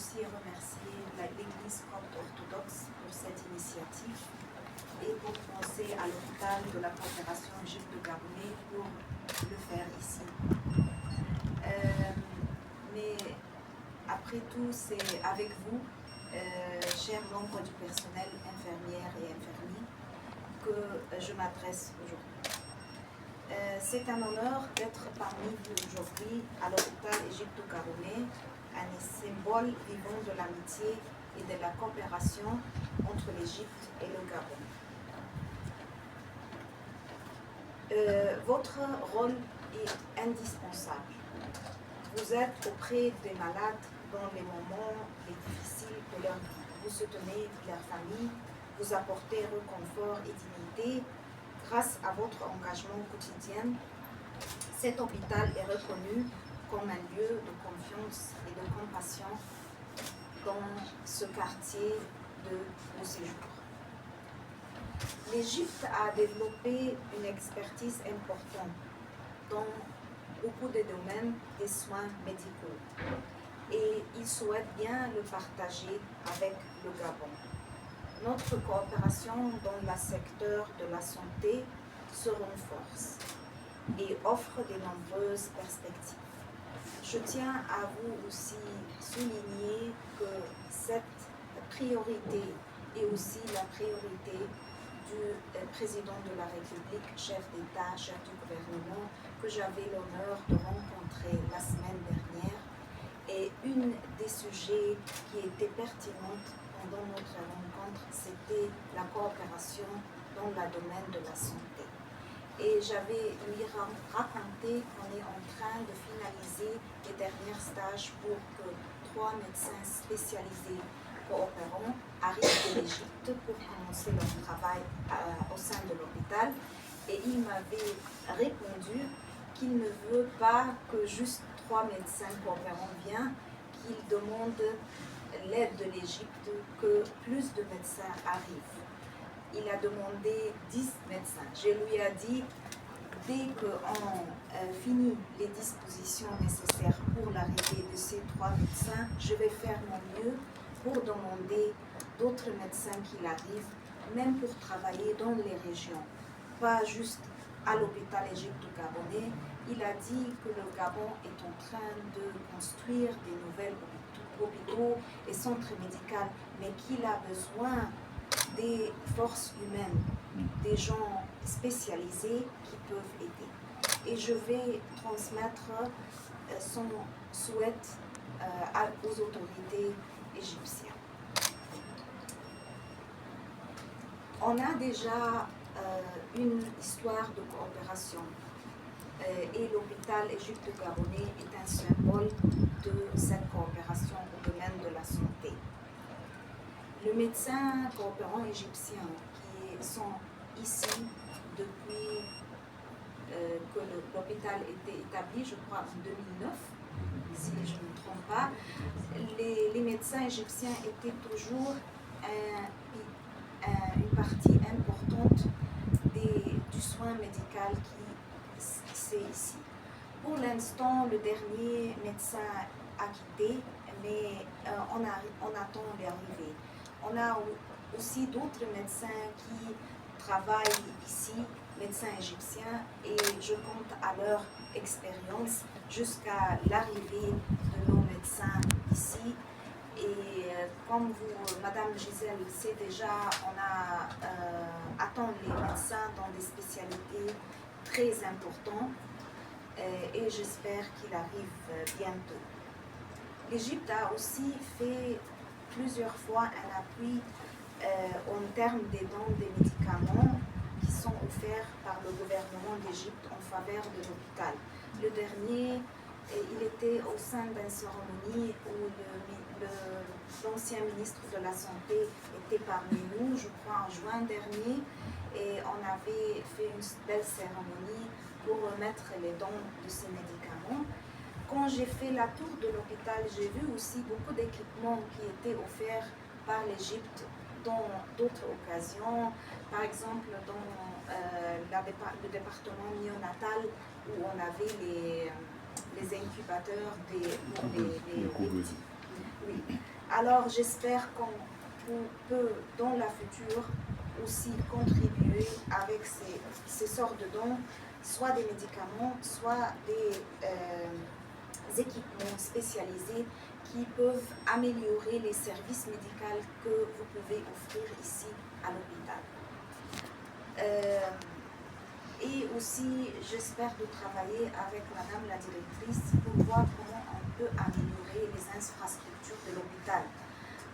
aussi remercier l'Église copte orthodoxe pour cette initiative et pour penser à l'hôpital de la coopération égypto-gabonais pour le faire ici. Mais après tout, c'est avec vous, chers membres du personnel, infirmières et infirmiers, que je m'adresse aujourd'hui. C'est un honneur d'être parmi vous aujourd'hui à l'hôpital égypto-gabonais, un symbole vivant de l'amitié et de la coopération entre l'Égypte et le Gabon. Votre rôle est indispensable. Vous êtes auprès des malades dans les moments les difficiles de leur vie. Vous soutenez leur famille, vous apportez réconfort et dignité. Grâce à votre engagement quotidien, cet hôpital est reconnu comme un lieu de confiance et de compassion dans ce quartier de vos séjours. L'Égypte a développé une expertise importante dans beaucoup de domaines des soins médicaux et il souhaite bien le partager avec le Gabon. Notre coopération dans le secteur de la santé se renforce et offre de nombreuses perspectives. Je tiens à vous aussi souligner que cette priorité est aussi la priorité du président de la République, chef d'État, chef du gouvernement, que j'avais l'honneur de rencontrer la semaine dernière. Et une des sujets qui était pertinente pendant notre rencontre, c'était la coopération dans le domaine de la santé. Et j'avais lui raconté qu'on est en train de finaliser les derniers stages pour que 3 médecins spécialisés coopérants arrivent de l'Égypte pour commencer leur travail au sein de l'hôpital. Et il m'avait répondu qu'il ne veut pas que juste 3 médecins coopérants viennent, qu'il demande l'aide de l'Égypte, que plus de médecins arrivent. Il a demandé 10 médecins. Je lui ai dit, dès qu'on finit les dispositions nécessaires pour l'arrivée de ces 3 médecins, je vais faire mon mieux pour demander d'autres médecins qui arrivent, même pour travailler dans les régions, pas juste à l'hôpital égypto-gabonais. Il a dit que le Gabon est en train de construire des nouvelles hôpitaux et centres médicaux, mais qu'il a besoin des forces humaines, des gens spécialisés qui peuvent aider. Et je vais transmettre son souhait aux autorités égyptiennes. On a déjà une histoire de coopération et l'hôpital égypto-gabonais est un symbole de cette coopération au domaine de la santé. Les médecins coopérants égyptiens qui sont ici depuis que l'hôpital était établi, je crois en 2009, si je ne me trompe pas, les médecins égyptiens étaient toujours une partie importante du soin médical qui c'est ici. Pour l'instant, le dernier médecin a quitté, mais on attend l'arrivée. On a aussi d'autres médecins qui travaillent ici, médecins égyptiens, et je compte à leur expérience jusqu'à l'arrivée de nos médecins ici. Et comme vous, Madame Gisèle, sait déjà, on attend les médecins dans des spécialités très importantes et j'espère qu'il arrive bientôt. L'Égypte a aussi fait plusieurs fois un appui en termes des dons des médicaments qui sont offerts par le gouvernement d'Égypte en faveur de l'hôpital. Le dernier, il était au sein d'une cérémonie où l'ancien ministre de la Santé était parmi nous, je crois en juin dernier, et on avait fait une belle cérémonie pour remettre les dons de ces médicaments. Quand j'ai fait la tour de l'hôpital, j'ai vu aussi beaucoup d'équipements qui étaient offerts par l'Égypte dans d'autres occasions, par exemple dans le département néonatal où on avait les incubateurs pour les petits. Oui. Alors j'espère qu'on peut dans la future aussi contribuer avec ces sortes de dons, soit des médicaments, soit des équipements spécialisés qui peuvent améliorer les services médicaux que vous pouvez offrir ici à l'hôpital. Et aussi, j'espère de travailler avec Madame la directrice pour voir comment on peut améliorer les infrastructures de l'hôpital.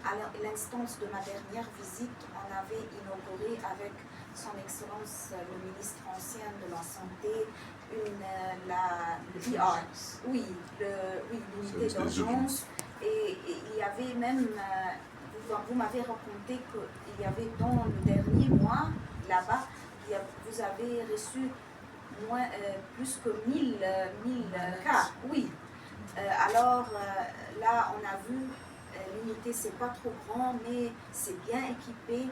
À l'instance de ma dernière visite, on avait inauguré avec son Excellence le ministre ancien de la Santé l'unité d'urgence. Et il y avait même, vous m'avez raconté qu'il y avait dans le dernier mois, là-bas, vous avez reçu plus que 1000 cas. Oui. Alors là, on a vu, l'unité, c'est pas trop grand, mais c'est bien équipé.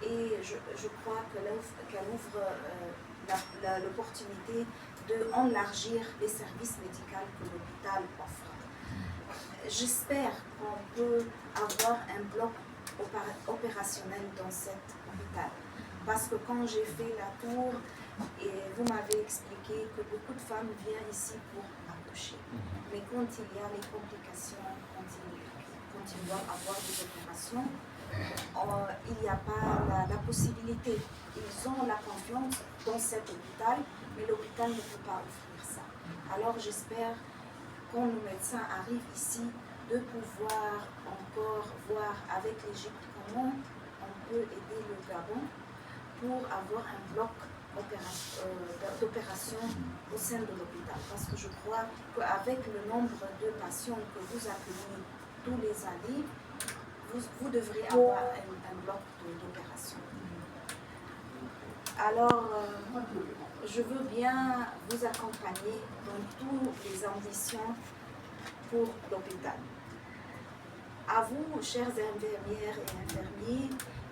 Et je crois qu'elle ouvre l'opportunité d'élargir les services médicaux que l'hôpital offre. J'espère qu'on peut avoir un bloc opérationnel dans cet hôpital. Parce que quand j'ai fait la tour, et vous m'avez expliqué que beaucoup de femmes viennent ici pour accoucher. Mais quand il y a les complications, quand ils doivent avoir des opérations, il n'y a pas la possibilité. Ils ont la confiance dans cet hôpital, mais l'hôpital ne peut pas offrir ça. Alors j'espère, quand nos médecins arrivent ici, de pouvoir encore voir avec l'Égypte comment on peut aider le Gabon pour avoir un bloc d'opération au sein de l'hôpital. Parce que je crois qu'avec le nombre de patients que vous accueillez tous les années, vous devrez avoir un bloc d'opération. Alors, je veux bien vous accompagner dans toutes les ambitions pour l'hôpital. À vous, chers infirmières et infirmiers,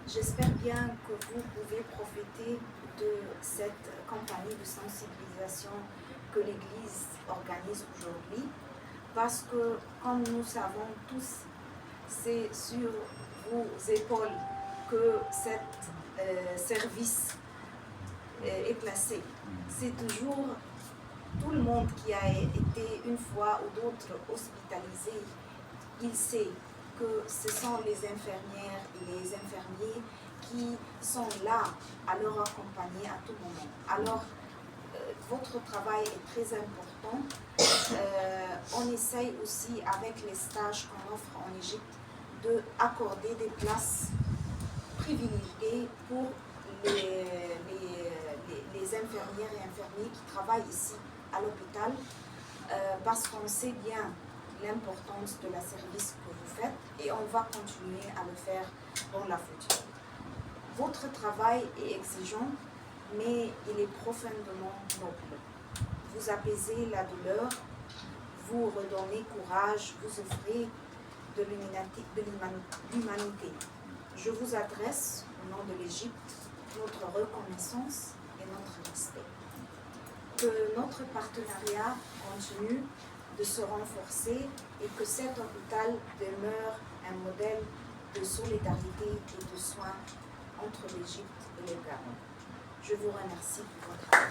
j'espère bien que vous pouvez profiter de cette campagne de sensibilisation que l'Église organise aujourd'hui, parce que, comme nous savons tous, c'est sur vos épaules que cet service est placé. C'est toujours tout le monde qui a été une fois ou d'autres hospitalisé, il sait que ce sont les infirmières et les infirmiers qui sont là à leur accompagner à tout moment. Alors, votre travail est très important. On essaye aussi, avec les stages qu'on offre en Égypte, d'accorder des places privilégiées pour les infirmières et infirmiers qui travaillent ici à l'hôpital, parce qu'on sait bien l'importance de la service que vous faites et on va continuer à le faire dans la future. Votre travail est exigeant, mais il est profondément noble. Vous apaisez la douleur, vous redonnez courage, vous offrez de l'humanité. Je vous adresse, au nom de l'Égypte, notre reconnaissance et notre respect. Que notre partenariat continue de se renforcer et que cet hôpital demeure un modèle de solidarité et de soins entre l'Égypte et le Gabon. Je vous remercie pour votre attention.